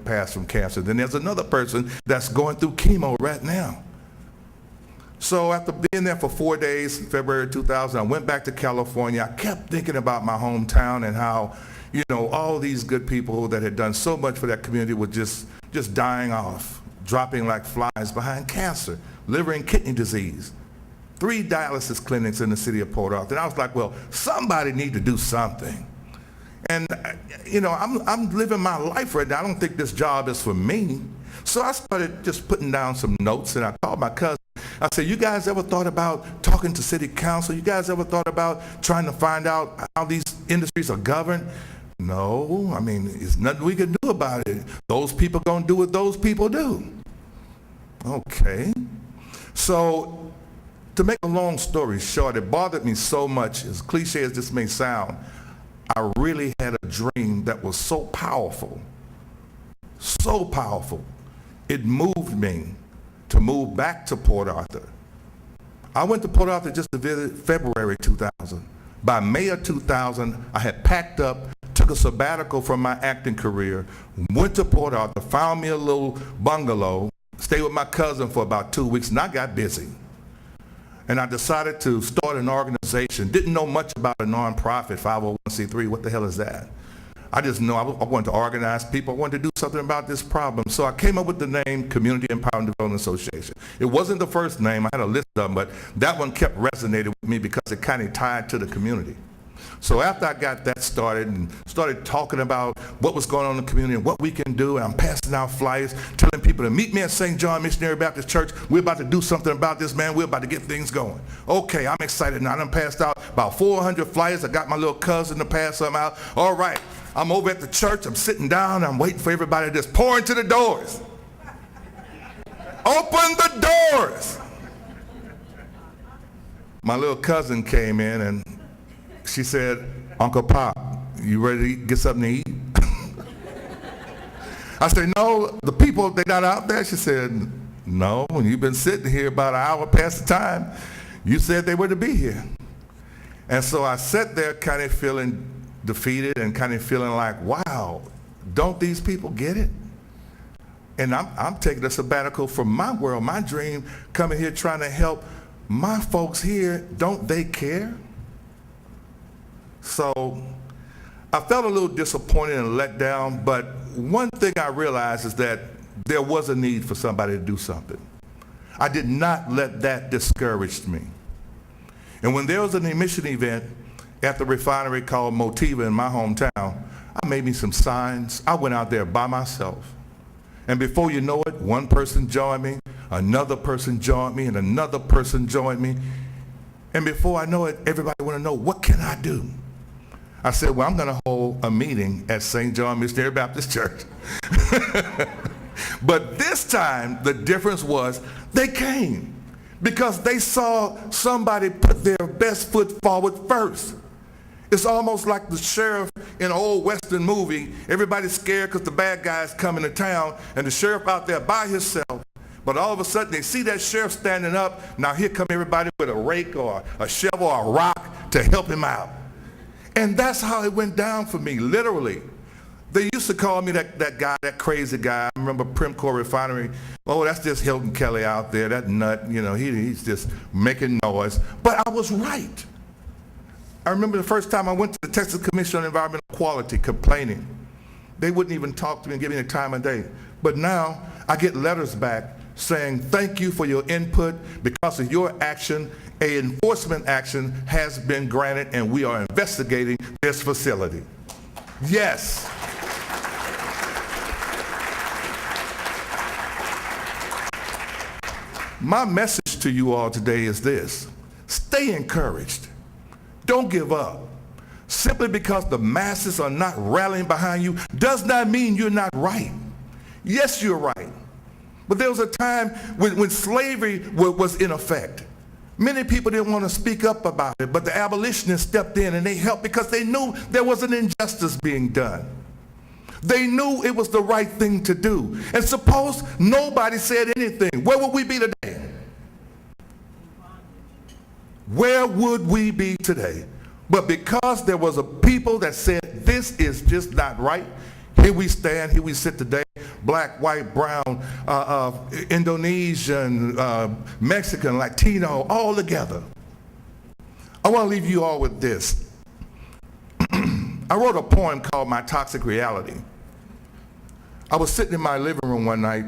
passed from cancer. Then there's another person that's going through chemo right now. So after being there for 4 days, in February 2000, I went back to California. I kept thinking about my hometown and how, all these good people that had done so much for that community were just dying off, dropping like flies behind cancer, liver and kidney disease. 3 dialysis clinics in the city of Port Arthur. And I was like, well, somebody need to do something. And, I'm living my life right now. I don't think this job is for me. So I started just putting down some notes, and I called my cousin. I said, you guys ever thought about talking to city council? You guys ever thought about trying to find out how these industries are governed? No, there's nothing we can do about it. Those people gonna do what those people do. Okay. So to make a long story short, it bothered me so much, as cliche as this may sound, I really had a dream that was so powerful, it moved me to move back to Port Arthur. I went to Port Arthur just to visit February 2000. By May of 2000, I had packed up, took a sabbatical from my acting career, went to Port Arthur, found me a little bungalow, stayed with my cousin for about 2 weeks, and I got busy. And I decided to start an organization. Didn't know much about a nonprofit, 501c3. What the hell is that? I just know I wanted to organize people. I wanted to do something about this problem. So I came up with the name Community Empowerment Development Association. It wasn't the first name. I had a list of them, but that one kept resonating with me because it kind of tied to the community. So after I got that started and started talking about what was going on in the community and what we can do, and I'm passing out flyers, telling people to meet me at St. John Missionary Baptist Church. We're about to do something about this, man. We're about to get things going. Okay, I'm excited now. I done passed out about 400 flyers. I got my little cousin to pass some out. All right, I'm over at the church. I'm sitting down. I'm waiting for everybody to just pour into the doors. Open the doors. My little cousin came in and she said, Uncle Pop, you ready to get something to eat? I said, no, the people, they not out there? She said, no, when you've been sitting here about an hour past the time, you said they were to be here. And so I sat there kind of feeling defeated and kind of feeling like, wow, don't these people get it? And I'm taking a sabbatical from my world, my dream, coming here trying to help my folks here. Don't they care? So I felt a little disappointed and let down, but one thing I realized is that there was a need for somebody to do something. I did not let that discourage me. And when there was an emission event at the refinery called Motiva in my hometown, I made me some signs. I went out there by myself. And before you know it, one person joined me, another person joined me, and another person joined me. And before I know it, everybody wanted to know, what can I do? I said, well, I'm going to hold a meeting at St. John Missionary Baptist Church. But this time, the difference was they came because they saw somebody put their best foot forward first. It's almost like the sheriff in an old Western movie. Everybody's scared because the bad guy's coming to town, and the sheriff out there by himself. But all of a sudden, they see that sheriff standing up. Now here come everybody with a rake or a shovel or a rock to help him out. And that's how it went down for me, literally. They used to call me that guy, that crazy guy. I remember Primcore Refinery. Oh, that's just Hilton Kelly out there, that nut. He's just making noise. But I was right. I remember the first time I went to the Texas Commission on Environmental Quality complaining. They wouldn't even talk to me and give me the time of day. But now I get letters back saying, thank you for your input. Because of your action, an enforcement action has been granted and we are investigating this facility. Yes. My message to you all today is this: stay encouraged. Don't give up. Simply because the masses are not rallying behind you does not mean you're not right. Yes, you're right. But there was a time when slavery was in effect. Many people didn't want to speak up about it, but the abolitionists stepped in and they helped because they knew there was an injustice being done. They knew it was the right thing to do. And suppose nobody said anything, where would we be today? Where would we be today? But because there was a people that said, this is just not right, here we stand, here we sit today. black, white, brown, Indonesian, Mexican, Latino, all together. I want to leave you all with this. I wrote a poem called My Toxic Reality. I was sitting in my living room one night,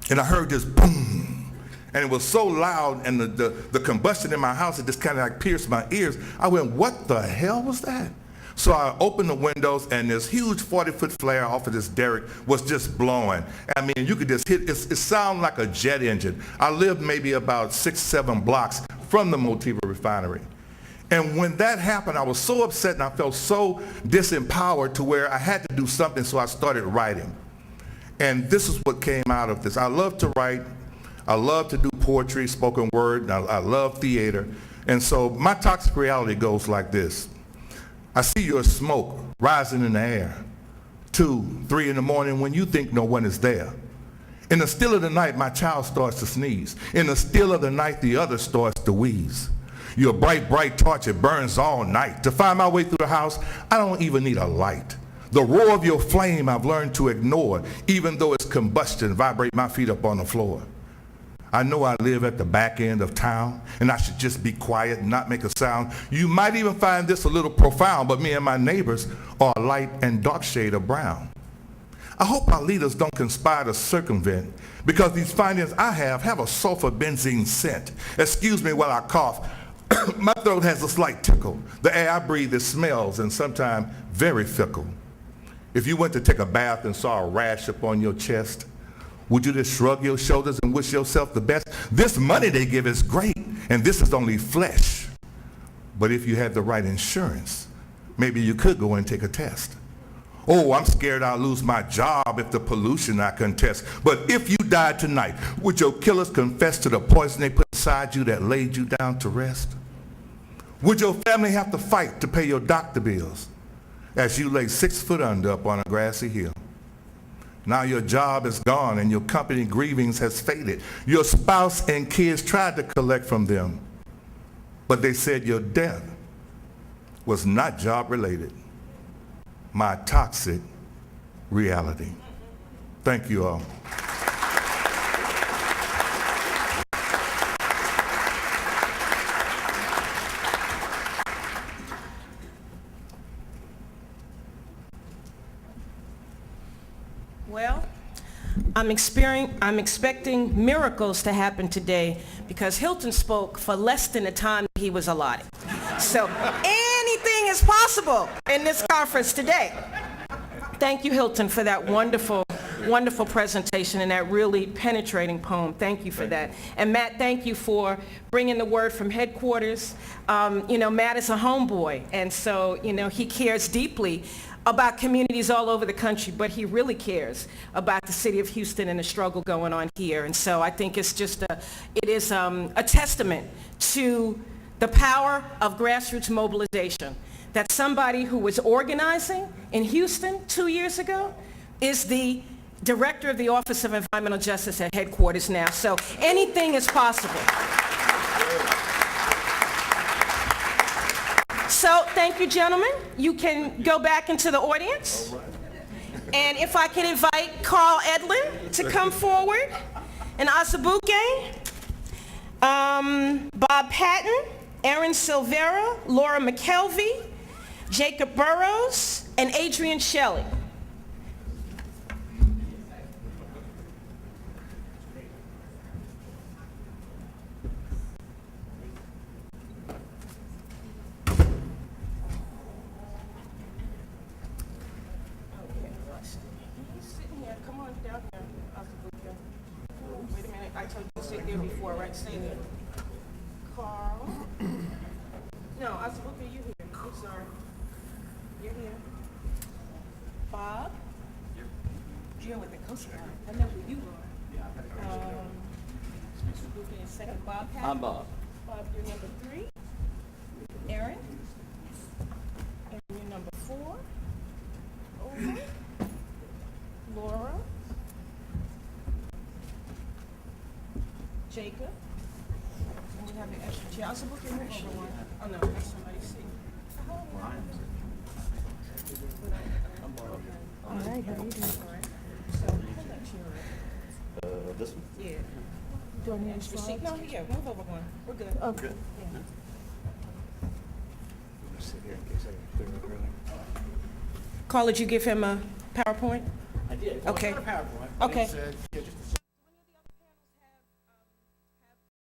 and I heard this boom, and it was so loud, and the combustion in my house, it just kind of like pierced my ears. I went, what the hell was that? So I opened the windows, and this huge 40-foot flare off of this derrick was just blowing. I mean, you could just hit, it sounded like a jet engine. I lived maybe about 6, 7 blocks from the Motiva refinery. And when that happened, I was so upset and I felt so disempowered to where I had to do something, so I started writing. And this is what came out of this. I love to write. I love to do poetry, spoken word. I love theater. And so my toxic reality goes like this. I see your smoke rising in the air, 2, 3 in the morning when you think no one is there. In the still of the night, my child starts to sneeze. In the still of the night, the other starts to wheeze. Your bright, bright torch, it burns all night. To find my way through the house, I don't even need a light. The roar of your flame I've learned to ignore, even though it's combustion, vibrate my feet up on the floor. I know I live at the back end of town, and I should just be quiet and not make a sound. You might even find this a little profound, but me and my neighbors are a light and dark shade of brown. I hope our leaders don't conspire to circumvent, because these findings I have a sulfur benzene scent. Excuse me while I cough. My throat has a slight tickle. The air I breathe, it smells and sometimes very fickle. If you went to take a bath and saw a rash upon your chest, would you just shrug your shoulders and wish yourself the best? This money they give is great, and this is only flesh. But if you had the right insurance, maybe you could go and take a test. Oh, I'm scared I'll lose my job if the pollution I contest. But if you died tonight, would your killers confess to the poison they put inside you that laid you down to rest? Would your family have to fight to pay your doctor bills as you lay 6 foot under up on a grassy hill? Now your job is gone and your company grievings has faded. Your spouse and kids tried to collect from them, but they said your death was not job related. My toxic reality. Thank you all. Well, I'm expecting miracles to happen today because Hilton spoke for less than the time he was allotted. So anything is possible in this conference today. Thank you, Hilton, for that wonderful, wonderful presentation and that really penetrating poem. Thank you for that. And Matt, thank you for bringing the word from headquarters. Matt is a homeboy, and so, he cares deeply about communities all over the country, but he really cares about the city of Houston and the struggle going on here. And so I think it's just a testament to the power of grassroots mobilization, that somebody who was organizing in Houston 2 years ago is the director of the Office of Environmental Justice at headquarters now. So anything is possible. So thank you, gentlemen. You can go back into the audience. And if I can invite Carl Edlin to come forward, and Asabuke, Bob Patton, Erin Silvera, Laura McKelvey, Jacob Burrows, and Adrian Shelley. I told you to sit there before, right? Stay there. Carl. No, Asabuke, you here. I'm sorry. You're here. Bob. You're with the Coast Guard. I know who you are. Asabuke is second. Bob Patton. I'm Bob. Bob, you're number 3. Aaron. And you're number 4. Over. Laura. Jacob. And we have the extra chair. Also book your extra one. Oh no, that's somebody's seat. All right, how are you doing? All right. So Do I need extra seat? No, here, move over one. We're good. Okay. Carla, did you give him a PowerPoint? I did. Okay. Well, it's not a PowerPoint. Okay. It's